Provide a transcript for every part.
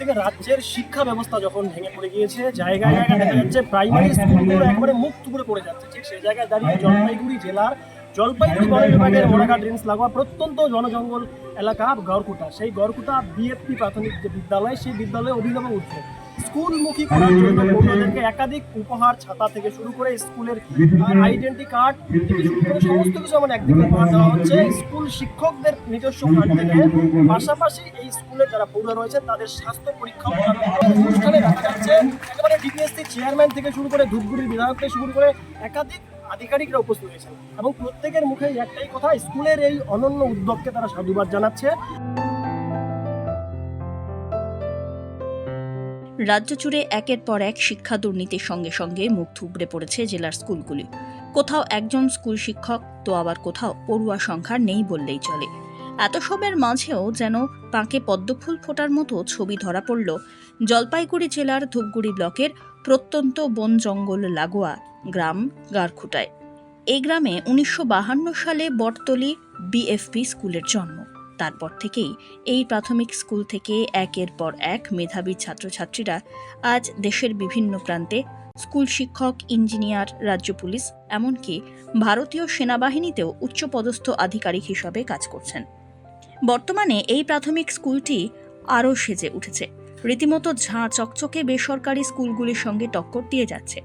থেকে রাজ্যের শিক্ষা ব্যবস্থা যখন ভেঙে পড়ে গিয়েছে, জায়গায় জায়গায় দেখা যাচ্ছে প্রাইমারি স্কুলগুলো একবারে মুখ থুবড়ে পড়ে যাচ্ছে, ঠিক সেই জায়গায় দাঁড়িয়ে জলপাইগুড়ি জেলার জলপাইগুড়ি বন বিভাগের মোড়াঘাট রেঞ্জ লাগোয়া প্রত্যন্ত জনজঙ্গল এলাকা গড়কুটা, সেই গড়কুটা বিএফপি প্রাথমিক যে বিদ্যালয়, সেই বিদ্যালয়ে অভিনব উদ্যোগ স্কুলমুখী করার জন্য পড়ুয়াদেরকে একাধিক উপহার, ছাতা থেকে শুরু করে স্কুলের আইডেন্টি কার্ড থেকে শুরু করে সমস্ত কিছু আমার একদিকে উপহার দেওয়া হচ্ছে স্কুল শিক্ষকদের নিজস্ব ফান্ড থেকে। পাশাপাশি এই স্কুলে যারা পড়ুয়া রয়েছে তাদের স্বাস্থ্য পরীক্ষা অনুষ্ঠানে দেখা যাচ্ছে একেবারে ডিপিএসসি চেয়ারম্যান থেকে শুরু করে ধূপগুড়ির বিধায়ক থেকে শুরু করে একাধিক আধিকারিকরা উপস্থিত হয়েছেন এবং প্রত্যেকের মুখে একটাই কথা, স্কুলের এই অনন্য উদ্যোগকে তারা সাধুবাদ জানাচ্ছে। রাজ্য জুড়ে একের পর এক শিক্ষা দুর্নীতির সঙ্গে সঙ্গে মুখ থুবড়ে পড়েছে জেলার স্কুলগুলি। কোথাও একজন স্কুল শিক্ষক তো আবার কোথাও পড়ুয়া সংখ্যা নেই বললেই চলে। এত সবের মাঝেও যেন পাঁকে পদ্মফুল ফোটার মতো ছবি ধরা পড়ল জলপাইগুড়ি জেলার ধূপগুড়ি ব্লকের প্রত্যন্ত বন জঙ্গল লাগোয়া গ্রাম গারখুটায়। এই গ্রামে 1952 সালে বটতলি বিএফপি স্কুলের জন্ম। তারপর থেকেই এই প্রাথমিক স্কুল থেকে একের পর এক মেধাবী ছাত্রছাত্রীরা আজ দেশের বিভিন্ন প্রান্তে স্কুল শিক্ষক, ইঞ্জিনিয়ার, রাজ্য পুলিশ, এমনকি ভারতীয় সেনাবাহিনীতেও উচ্চপদস্থ আধিকারিক হিসাবে কাজ করছেন। বর্তমানে এই প্রাথমিক স্কুলটি আরও সেজে উঠেছে, রীতিমতো ঝাঁ চকচকে বেসরকারি স্কুলগুলির সঙ্গে টক্কর দিয়ে যাচ্ছে।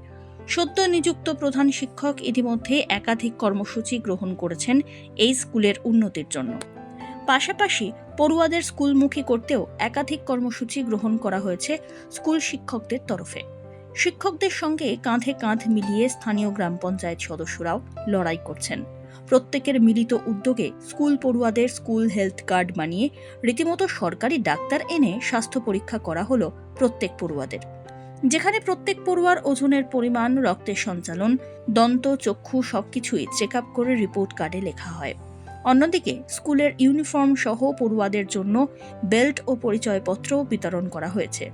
সদ্য নিযুক্ত প্রধান শিক্ষক ইতিমধ্যে একাধিক কর্মসূচি গ্রহণ করেছেন এই স্কুলের উন্নতির জন্য। পাশাপাশি পড়ুয়াদের স্কুলমুখী করতেও একাধিক কর্মসূচি গ্রহণ করা হয়েছে স্কুল শিক্ষকদের তরফে। শিক্ষকদের সঙ্গে কাঁধে কাঁধ মিলিয়ে স্থানীয় গ্রাম পঞ্চায়েত সদস্যরাও লড়াই করছেন। প্রত্যেকের মিলিত উদ্যোগে স্কুল পড়ুয়াদের স্কুল হেলথ কার্ড বানিয়ে রীতিমতো সরকারি ডাক্তার এনে স্বাস্থ্য পরীক্ষা করা হলো প্রত্যেক পড়ুয়াদের, যেখানে প্রত্যেক পড়ুয়ার ওজনের পরিমাণ, রক্তের সঞ্চালন, দন্ত, চক্ষু সবকিছুই চেক আপ করে রিপোর্ট কার্ডে লেখা হয়। অন্যদিকে স্কুলের ইউনিফর্ম সহ পড়ুয়াদের জন্য বেল্ট ও পরিচয়পত্র বিতরণ করা হয়েছে,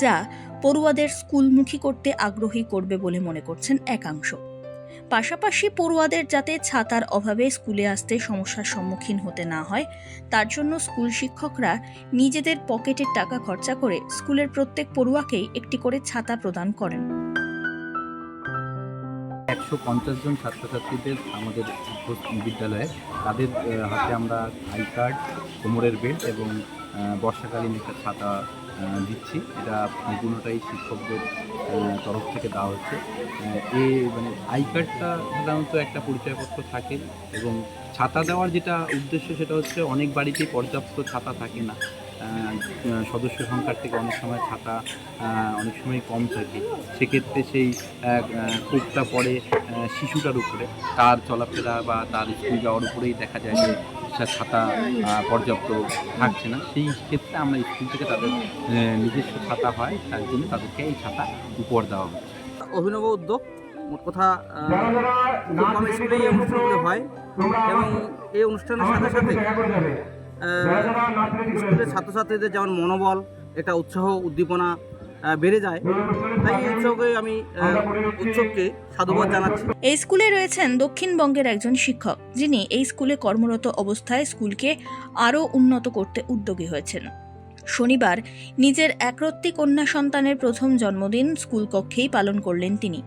যা পড়ুয়াদের স্কুলমুখী করতে আগ্রহী করবে বলে মনে করছেন একাংশ। পাশাপাশি পড়ুয়াদের যাতে ছাতার অভাবে স্কুলে আসতে সমস্যার সম্মুখীন হতে না হয়, তার জন্য স্কুল শিক্ষকরা নিজেদের পকেটের টাকা খরচা করে স্কুলের প্রত্যেক পড়ুয়াকেই একটি করে ছাতা প্রদান করেন। 150 জন ছাত্রছাত্রীদের আমাদের বিদ্যালয়ে তাদের হাতে আমরা আই কার্ড, কোমরের বেল্ট এবং বর্ষাকালীন একটা ছাতা দিচ্ছি। এটা সম্পূর্ণটাই শিক্ষকদের তরফ থেকে দেওয়া হচ্ছে। মানে আই কার্ডটা সাধারণত একটা পরিচয়পত্র থাকে এবং ছাতা দেওয়ার যেটা উদ্দেশ্য সেটা হচ্ছে অনেক বাড়িতেই পর্যাপ্ত ছাতা থাকে না, সদস্য সংখ্যার থেকে অনেক সময় ছাতা অনেক সময় কম থাকে। সেক্ষেত্রে সেই ক্ষোভটা পড়ে শিশুটার উপরে, তার চলাফেরা বা তার স্কুল যাওয়ার উপরেই দেখা যায় যে ছাতা পর্যাপ্ত থাকছে না। সেই ক্ষেত্রে আমরা স্কুল থেকে তাদের নিজস্ব ছাতা হয়, তার জন্য তাদেরকে এই ছাতা উপহার দেওয়া হচ্ছে। অভিনব উদ্যোগ, মোট কথা স্কুলে এই অনুষ্ঠানগুলো হয় এবং এই অনুষ্ঠানের সাথে সাথে স্কুলের ছাত্রছাত্রীদের যেমন মনোবল, একটা উৎসাহ উদ্দীপনা বেড়ে যায়। তাই এই উৎসবকে সাধুবাদ জানাচ্ছি। এই স্কুলে রয়েছেন দক্ষিণবঙ্গের একজন শিক্ষক, যিনি এই স্কুলে কর্মরত অবস্থায় স্কুলকে আরও উন্নত করতে উদ্যোগী হয়েছেন। শনিবার নিজের একরত্তি কন্যা সন্তানের প্রথম জন্মদিন স্কুল কক্ষেই পালন করলেন তিনি।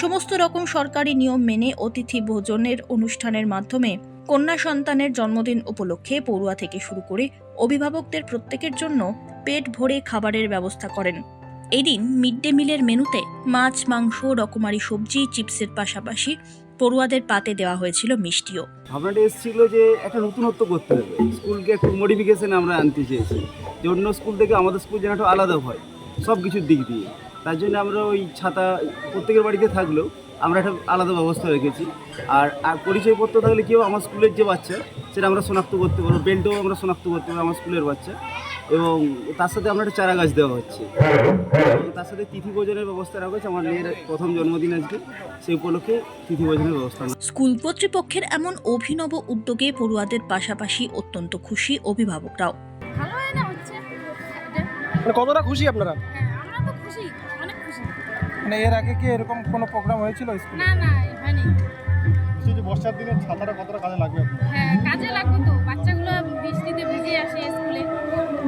সমস্ত রকম সরকারি নিয়ম মেনে অতিথি ভোজনের অনুষ্ঠানের মাধ্যমে কন্যা সন্তানের জন্মদিন উপলক্ষে পড়ুয়া থেকে শুরু করে অভিভাবকদের প্রত্যেকের জন্য পেট ভরে খাবারের ব্যবস্থা করেন। এদিন মিড ডে মিলের মেনুতে মাছ, মাংস, রকমারি সবজি, চিপসের পাশাপাশি পড়ুয়াদের পাতে দেওয়া হয়েছিল মিষ্টিও। ভাবনাটা এসেছিল যে একটা নতুনত্ব করতে হবে, স্কুলকে একটু মডিফিকেশন আমরা আনতে চেয়েছি, যে অন্য স্কুল থেকে আমাদের স্কুল যেন একটু আলাদা হয় সব কিছুর দিক দিয়ে। তার জন্য আমরা ওই ছাতা প্রত্যেকের বাড়িতে থাকলেও আমরা একটা আলাদা ব্যবস্থা রেখেছি। আর পরিচয়পত্র থাকলে কেউ আমার স্কুলের যে বাচ্চা সেটা আমরা শনাক্ত করতে পারবো, বেল্টও আমরা শনাক্ত করতে পারবো আমার স্কুলের বাচ্চা। এবং তার সাথে আমরা একটা চারা গাছ দেওয়া হচ্ছে, তার সাথে তিথি ভোজনের ব্যবস্থা রাখা হচ্ছে। আমার মেয়ের প্রথম জন্মদিন আজকে, সেই উপলক্ষে তিথি ভোজনের ব্যবস্থা। স্কুল কর্তৃপক্ষের এমন অভিনব উদ্যোগে পড়ুয়াদের পাশাপাশি অত্যন্ত খুশি অভিভাবকরাও। ভালো হয় না হচ্ছে, কতটা খুশি আপনারা? আমরা তো খুশি, অনেক খুশি। মানে এর আগে কি এরকম কোনো প্রোগ্রাম হয়েছিল স্কুলে? না হয়নি। যে বর্ষার দিনে ছাতাটা কতটা কাজে লাগবে? হ্যাঁ, কাজে লাগবে তো, বাচ্চাগুলো বৃষ্টিতে ভিজে আসে স্কুলে,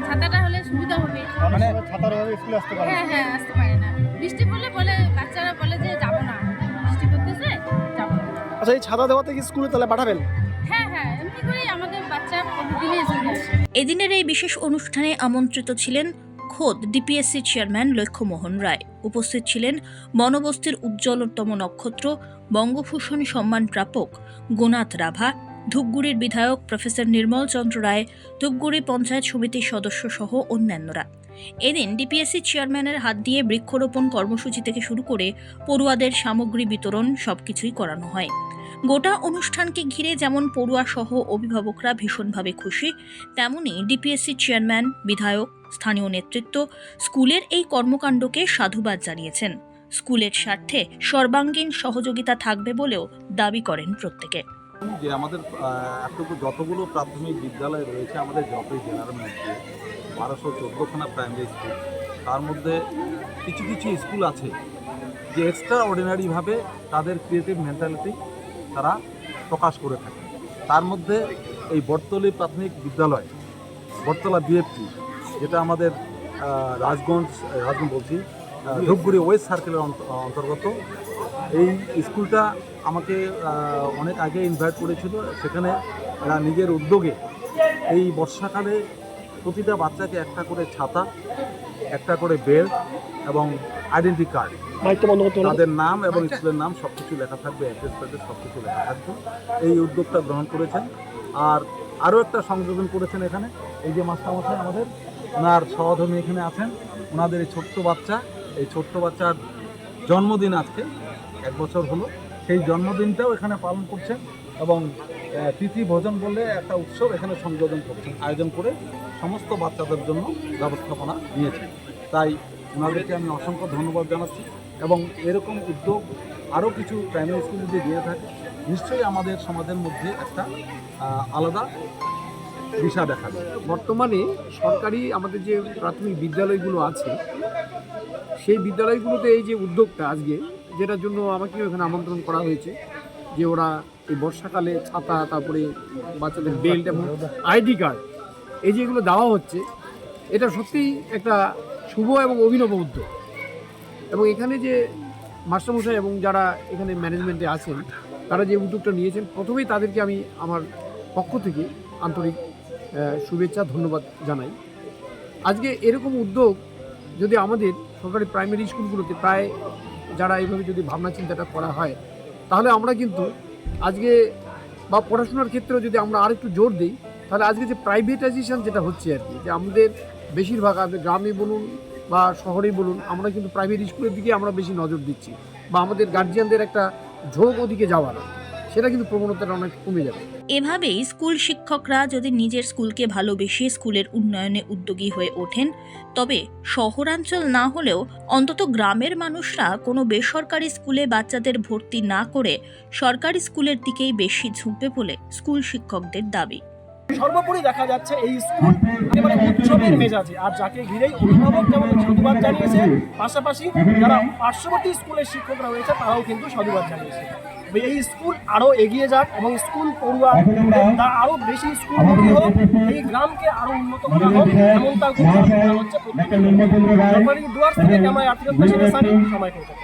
ছাতাটা হলে সুবিধা হবে। মানে ছাতার অভাবে স্কুলে আসতে পারে না। হ্যাঁ হ্যাঁ আসতে পারে না, বৃষ্টি পড়লে বলে বাচ্চারা বলে যে যাবো না, বৃষ্টি পড়তেছে যাবো না। আচ্ছা, এই ছাতা দেওয়াতে কি স্কুলে তাহলে পাঠাবেন? হ্যাঁ হ্যাঁ এমনি করেই আমাদের বাচ্চা প্রতিদিনই স্কুলে আসে। এদিনের এই বিশেষ অনুষ্ঠানে আমন্ত্রিত ছিলেন খোদ ডিপিএসসি চেয়ারম্যান লক্ষ্যমোহন রায়। উপস্থিত ছিলেন বনবস্তির উজ্জ্বলতম নক্ষত্র বঙ্গভূষণ সম্মান প্রাপক গোনাথ রাভা, ধূপগুড়ির বিধায়ক প্রফেসর নির্মল চন্দ্র রায়, ধূপগুড়ি পঞ্চায়েত সমিতির সদস্য সহ অন্যান্যরা। এদিন ডিপিএসসি চেয়ারম্যানের হাত দিয়ে বৃক্ষরোপণ কর্মসূচি থেকে শুরু করে পড়ুয়াদের সামগ্রী বিতরণ সবকিছুই করানো হয়। গোটা অনুষ্ঠানকে ঘিরে যেমন পড়ুয়া সহ অভিভাবকরা ভীষণভাবে খুশি, তেমনি ডিপিএসসি চেয়ারম্যান, বিধায়ক, স্থানীয় নেতৃত্ব স্কুলের এই কর্মকাণ্ডকে সাধুবাদ জানিয়েছেন। স্কুলের স্বার্থে সর্বাঙ্গীন সহযোগিতা থাকবে বলেও দাবি করেন প্রত্যেকে। যে আমাদের যতগুলো প্রাথমিক বিদ্যালয় রয়েছে আমাদের জলপাইগুড়ি জেলার মধ্যে 1214খানা প্রাইমারি স্কুল, তার মধ্যে কিছু কিছু স্কুল আছে যে এক্সট্রা অর্ডিনারিভাবে তাদের ক্রিয়েটিভ মেন্টালিটি তারা প্রকাশ করে থাকে। তার মধ্যে এই বটতলী প্রাথমিক বিদ্যালয়, বটতলা বিএফটি, যেটা আমাদের রাজগঞ্জ বলছি ধূপগুড়ি ওয়েস্ট সার্কেলের অন্তর্গত, এই স্কুলটা আমাকে অনেক আগে ইনভাইট করেছিল। সেখানে এরা নিজের উদ্যোগে এই বর্ষাকালে প্রতিটা বাচ্চাকে একটা করে ছাতা, একটা করে বেল্ট এবং আইডেন্টি কার্ড, তাদের নাম এবং স্কুলের নাম সব কিছু লেখা থাকবে, অ্যাড্রেস ফ্যাড্রেস সব কিছু লেখা থাকবে। এই উদ্যোগটা গ্রহণ করেছেন। আর আরও একটা সংযোজন করেছেন এখানে, এই যে মাস্টারমশাই আমাদের, ওনার সহধর্মী এখানে আছেন, ওনাদের এই ছোট্ট বাচ্চার জন্মদিন আজকে 1 বছর হলো, সেই জন্মদিনটাও এখানে পালন করছেন এবং তিথি ভোজন বলে একটা উৎসব এখানে সংযোজন করছেন, আয়োজন করে সমস্ত বাচ্চাদের জন্য ব্যবস্থাপনা নিয়েছেন। তাই ওনাদেরকে আমি অসংখ্য ধন্যবাদ জানাচ্ছি এবং এরকম উদ্যোগ আরও কিছু প্রাইমারি স্কুল যদি দিয়ে থাকে নিশ্চয়ই আমাদের সমাজের মধ্যে একটা আলাদা দিশা দেখা যায়। বর্তমানে সরকারি আমাদের যে প্রাথমিক বিদ্যালয়গুলো আছে সেই বিদ্যালয়গুলোতে এই যে উদ্যোগটা আজকে, যেটার জন্য আমাকেও এখানে আমন্ত্রণ করা হয়েছে, যে ওরা এই বর্ষাকালে ছাতা, তারপরে বাচ্চাদের বেল্ট এবং আইডি কার্ড, এই যে এগুলো দেওয়া হচ্ছে, এটা সত্যিই একটা শুভ এবং অভিনব উদ্যোগ। এবং এখানে যে মাস্টারমশাই এবং যারা এখানে ম্যানেজমেন্টে আছেন তারা যে উদ্যোগটা নিয়েছেন, প্রথমেই তাদেরকে আমি আমার পক্ষ থেকে আন্তরিক শুভেচ্ছা, ধন্যবাদ জানাই। আজকে এরকম উদ্যোগ যদি আমাদের সরকারি প্রাইমারি স্কুলগুলোতে প্রায় যারা এইভাবে যদি ভাবনা চিন্তাটা করা হয়, তাহলে আমরা কিন্তু আজকে বা পড়াশোনার ক্ষেত্রেও যদি আমরা আরেকটু জোর দিই, তাহলে আজকে যে প্রাইভেটাইজেশন যেটা হচ্ছে আর কি, যে আমাদের বেশিরভাগ আমাদের গ্রামে বলুন বা শহরেই বলুন, আমরা কিন্তু প্রাইভেট স্কুলের দিকে আমরা বেশি নজর দিচ্ছি, বা আমাদের গার্জিয়ানদের একটা ঝোঁক ওদিকে যাওয়ার, সেটা কিন্তু প্রবণতাটা অনেক কমে যাবে। এভাবেই স্কুল শিক্ষকরা যদি নিজের স্কুলকে ভালোবেসে স্কুলের উন্নয়নে উদ্যোগী হয়ে ওঠেন, তবে শহরাঞ্চল না হলেও অন্তত গ্রামের মানুষরা কোনো বেসরকারি স্কুলে বাচ্চাদের ভর্তি না করে সরকারি স্কুলের দিকেই বেশি ঝুঁকবে বলে স্কুল শিক্ষকদের দাবি। সর্বোপরি দেখা যাচ্ছে এই স্কুল একেবারে উৎসবের মেজাজে, আর যাকে ঘিরেই অভিভাবক যেমন সাধুবাদ জানিয়েছে, পাশাপাশি যারা পার্শ্ববর্তী স্কুলের শিক্ষকরা রয়েছে তারাও কিন্তু সাধুবাদ জানিয়েছে। এই স্কুল আরও এগিয়ে যাক এবং স্কুল পড়ুয়া তারা আরও বেশি স্কুলমুখী হোক, এই গ্রামকে আরও উন্নত করা হোক, এমনটা হচ্ছে প্রত্যেকের। ডুয়ার্স থেকে ক্যামেরায় আর্থিক সময় কলকাতা।